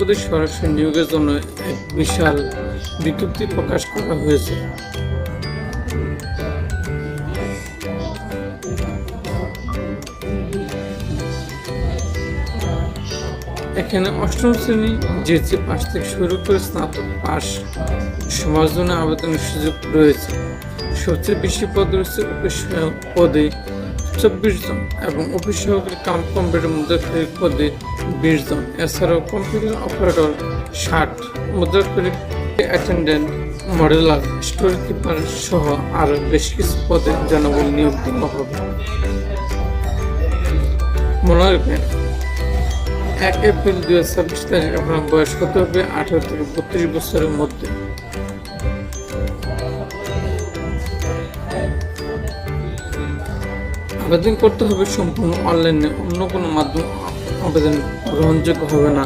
পদে সরাসরি নিয়োগের জন্য এক বিশাল বিজ্ঞপ্তি প্রকাশ করা হয়েছে। এখানে অষ্টম শ্রেণী জেসি পাস থেকে শুরু করে স্নাতক পাস সবার জন্য আবেদনের সুযোগ রয়েছে। সবচেয়ে বেশি পদ রয়েছে অফিস সহায়ক পদে 24 জন এবং অফিস সহকারী কাম কম্পিউটার মুদ্রাক্ষরিক পদে 20 জন। এছাড়াও computer operator 60, মুদ্রাক্ষরিক attendant, মডেলার, store keeper সহ আরও বেশ কিছু পদে জনবল নিয়োগ দেওয়া হবে। মনে রাখবেন, 1 এপ্রিল 2026 তারিখ আপনার বয়স হতে হবে 18 থেকে 32 বছরের মধ্যে। আবেদন করতে হবে সম্পূর্ণ অনলাইনে, অন্য কোনো মাধ্যম আবেদন গ্রহণযোগ্য হবে না।